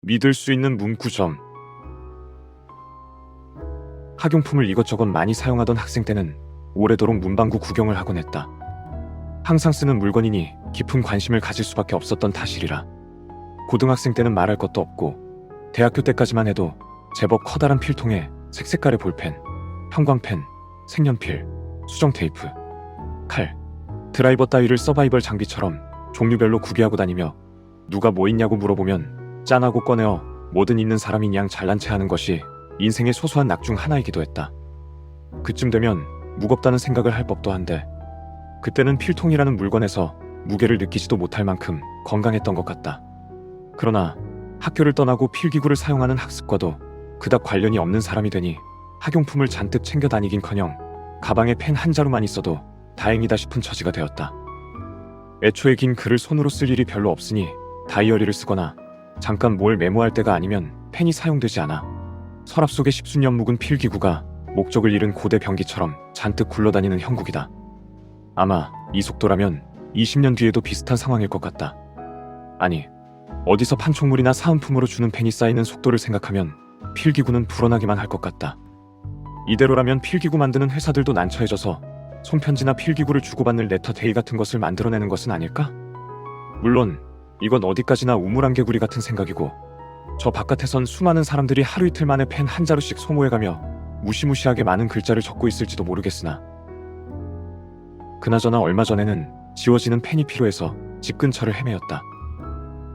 믿을 수 있는 문구점. 학용품을 이것저것 많이 사용하던 학생 때는 오래도록 문방구 구경을 하곤 했다. 항상 쓰는 물건이니 깊은 관심을 가질 수밖에 없었던 탓이리라. 고등학생 때는 말할 것도 없고 대학교 때까지만 해도 제법 커다란 필통에 색색깔의 볼펜, 형광펜, 색연필, 수정테이프, 칼, 드라이버 따위를 서바이벌 장비처럼 종류별로 구비하고 다니며 누가 뭐 있냐고 물어보면 짠하고 꺼내어 뭐든 있는 사람인 양 잘난 체 하는 것이 인생의 소소한 낙 중 하나이기도 했다. 그쯤 되면 무겁다는 생각을 할 법도 한데 그때는 필통이라는 물건에서 무게를 느끼지도 못할 만큼 건강했던 것 같다. 그러나 학교를 떠나고 필기구를 사용하는 학습과도 그닥 관련이 없는 사람이 되니 학용품을 잔뜩 챙겨 다니긴커녕 가방에 펜 한 자루만 있어도 다행이다 싶은 처지가 되었다. 애초에 긴 글을 손으로 쓸 일이 별로 없으니 다이어리를 쓰거나 잠깐 뭘 메모할 때가 아니면 펜이 사용되지 않아 서랍 속에 십수년 묵은 필기구가 목적을 잃은 고대 병기처럼 잔뜩 굴러다니는 형국이다. 아마 이 속도라면 20년 뒤에도 비슷한 상황일 것 같다. 아니, 어디서 판촉물이나 사은품으로 주는 펜이 쌓이는 속도를 생각하면 필기구는 불어나기만 할 것 같다. 이대로라면 필기구 만드는 회사들도 난처해져서 손편지나 필기구를 주고받는 레터데이 같은 것을 만들어내는 것은 아닐까? 물론 이건 어디까지나 우물안개구리 같은 생각이고 저 바깥에선 수많은 사람들이 하루 이틀 만에 펜 한 자루씩 소모해가며 무시무시하게 많은 글자를 적고 있을지도 모르겠으나 그나저나 얼마 전에는 지워지는 펜이 필요해서 집 근처를 헤매었다.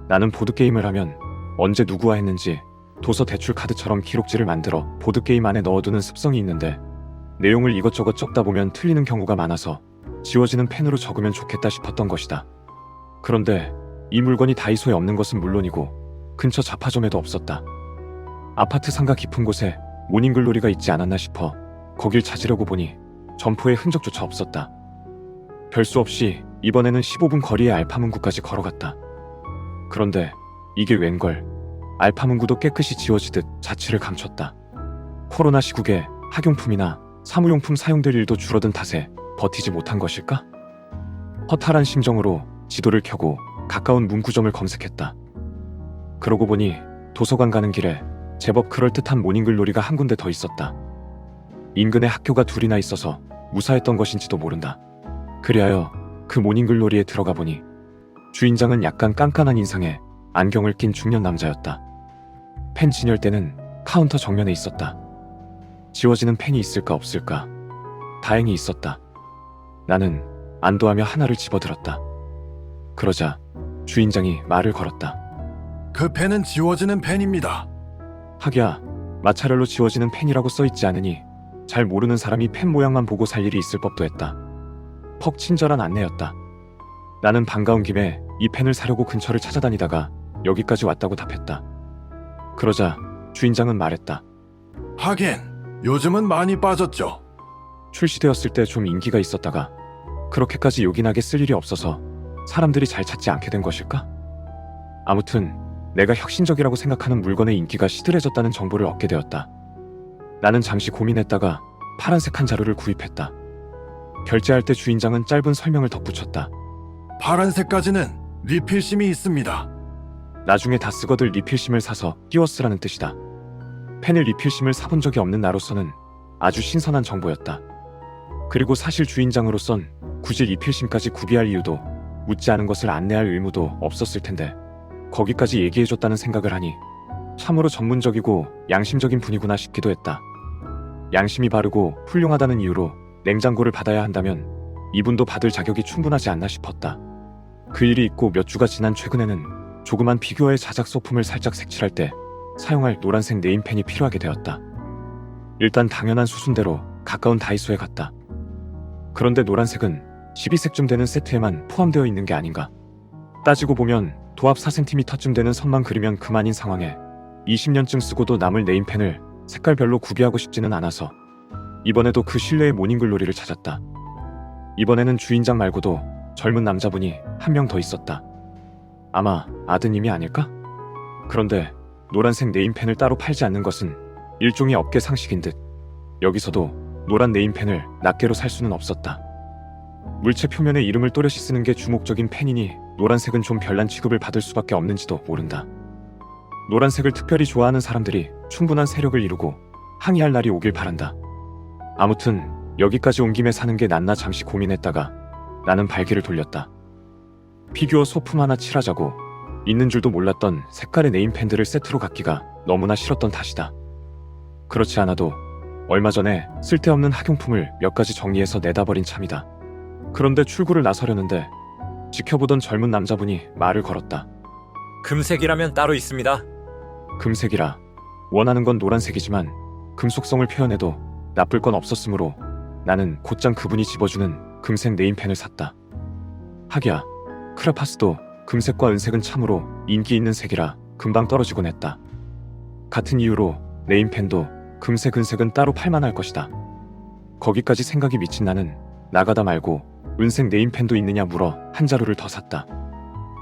나는 보드게임을 하면 언제 누구와 했는지 도서 대출 카드처럼 기록지를 만들어 보드게임 안에 넣어두는 습성이 있는데 내용을 이것저것 적다 보면 틀리는 경우가 많아서 지워지는 펜으로 적으면 좋겠다 싶었던 것이다. 그런데 이 물건이 다이소에 없는 것은 물론이고 근처 잡화점에도 없었다. 아파트 상가 깊은 곳에 모닝글로리가 있지 않았나 싶어 거길 찾으려고 보니 점포에 흔적조차 없었다. 별수 없이 이번에는 15분 거리의 알파문구까지 걸어갔다. 그런데 이게 웬걸, 알파문구도 깨끗이 지워지듯 자취를 감췄다. 코로나 시국에 학용품이나 사무용품 사용될 일도 줄어든 탓에 버티지 못한 것일까? 허탈한 심정으로 지도를 켜고 가까운 문구점을 검색했다. 그러고 보니 도서관 가는 길에 제법 그럴듯한 모닝글로리가 한 군데 더 있었다. 인근에 학교가 둘이나 있어서 무사했던 것인지도 모른다. 그리하여 그 모닝글로리에 들어가 보니 주인장은 약간 깐깐한 인상에 안경을 낀 중년 남자였다. 펜 진열대는 카운터 정면에 있었다. 지워지는 펜이 있을까 없을까? 다행히 있었다. 나는 안도하며 하나를 집어들었다. 그러자 주인장이 말을 걸었다. 그 펜은 지워지는 펜입니다. 하기야, 마찰열로 지워지는 펜이라고 써있지 않으니 잘 모르는 사람이 펜 모양만 보고 살 일이 있을 법도 했다. 퍽 친절한 안내였다. 나는 반가운 김에 이 펜을 사려고 근처를 찾아다니다가 여기까지 왔다고 답했다. 그러자 주인장은 말했다. 하긴 요즘은 많이 빠졌죠. 출시되었을 때 좀 인기가 있었다가 그렇게까지 요긴하게 쓸 일이 없어서 사람들이 잘 찾지 않게 된 것일까? 아무튼 내가 혁신적이라고 생각하는 물건의 인기가 시들해졌다는 정보를 얻게 되었다. 나는 잠시 고민했다가 파란색 한 자루를 구입했다. 결제할 때 주인장은 짧은 설명을 덧붙였다. 파란색까지는 리필심이 있습니다. 나중에 다 쓰거들 리필심을 사서 띄워 쓰라는 뜻이다. 펜을 리필심을 사본 적이 없는 나로서는 아주 신선한 정보였다. 그리고 사실 주인장으로선 굳이 리필심까지 구비할 이유도 묻지 않은 것을 안내할 의무도 없었을 텐데 거기까지 얘기해줬다는 생각을 하니 참으로 전문적이고 양심적인 분이구나 싶기도 했다. 양심이 바르고 훌륭하다는 이유로 냉장고를 받아야 한다면 이분도 받을 자격이 충분하지 않나 싶었다. 그 일이 있고 몇 주가 지난 최근에는 조그만 피규어의 자작 소품을 살짝 색칠할 때 사용할 노란색 네임펜이 필요하게 되었다. 일단 당연한 수순대로 가까운 다이소에 갔다. 그런데 노란색은 12색쯤 되는 세트에만 포함되어 있는 게 아닌가. 따지고 보면 도합 4cm쯤 되는 선만 그리면 그만인 상황에 20년쯤 쓰고도 남을 네임펜을 색깔별로 구비하고 싶지는 않아서 이번에도 그 실내의 모닝글로리를 찾았다. 이번에는 주인장 말고도 젊은 남자분이 한 명 더 있었다. 아마 아드님이 아닐까? 그런데 노란색 네임펜을 따로 팔지 않는 것은 일종의 업계 상식인 듯 여기서도 노란 네임펜을 낱개로 살 수는 없었다. 물체 표면에 이름을 또렷이 쓰는 게 주목적인 펜이니 노란색은 좀 별난 취급을 받을 수밖에 없는지도 모른다. 노란색을 특별히 좋아하는 사람들이 충분한 세력을 이루고 항의할 날이 오길 바란다. 아무튼 여기까지 온 김에 사는 게 낫나 잠시 고민했다가 나는 발길을 돌렸다. 피규어 소품 하나 칠하자고 있는 줄도 몰랐던 색깔의 네임펜들을 세트로 갖기가 너무나 싫었던 탓이다. 그렇지 않아도 얼마 전에 쓸데없는 학용품을 몇 가지 정리해서 내다버린 참이다. 그런데 출구를 나서려는데 지켜보던 젊은 남자분이 말을 걸었다. 금색이라면 따로 있습니다. 금색이라. 원하는 건 노란색이지만 금속성을 표현해도 나쁠 건 없었으므로 나는 곧장 그분이 집어주는 금색 네임펜을 샀다. 하기야 크레파스도 금색과 은색은 참으로 인기 있는 색이라 금방 떨어지곤 했다. 같은 이유로 네임펜도 금색, 은색은 따로 팔만할 것이다. 거기까지 생각이 미친 나는 나가다 말고 은색 네임펜도 있느냐 물어 한 자루를 더 샀다.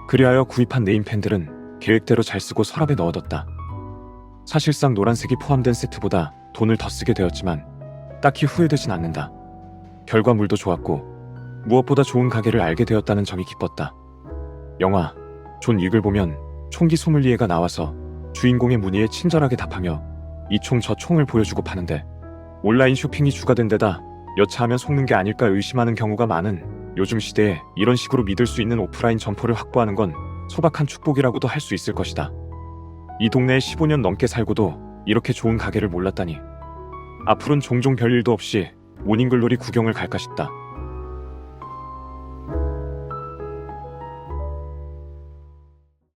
그리하여 구입한 네임펜들은 계획대로 잘 쓰고 서랍에 넣어뒀다. 사실상 노란색이 포함된 세트보다 돈을 더 쓰게 되었지만 딱히 후회되진 않는다. 결과물도 좋았고 무엇보다 좋은 가게를 알게 되었다는 점이 기뻤다. 영화 존 윅을 보면 총기 소믈리에가 나와서 주인공의 문의에 친절하게 답하며 이 총 저 총을 보여주고 파는데 온라인 쇼핑이 주가된 데다 여차하면 속는 게 아닐까 의심하는 경우가 많은 요즘 시대에 이런 식으로 믿을 수 있는 오프라인 점포를 확보하는 건 소박한 축복이라고도 할 수 있을 것이다. 이 동네에 15년 넘게 살고도 이렇게 좋은 가게를 몰랐다니. 앞으로는 종종 별일도 없이 모닝글로리 구경을 갈까 싶다.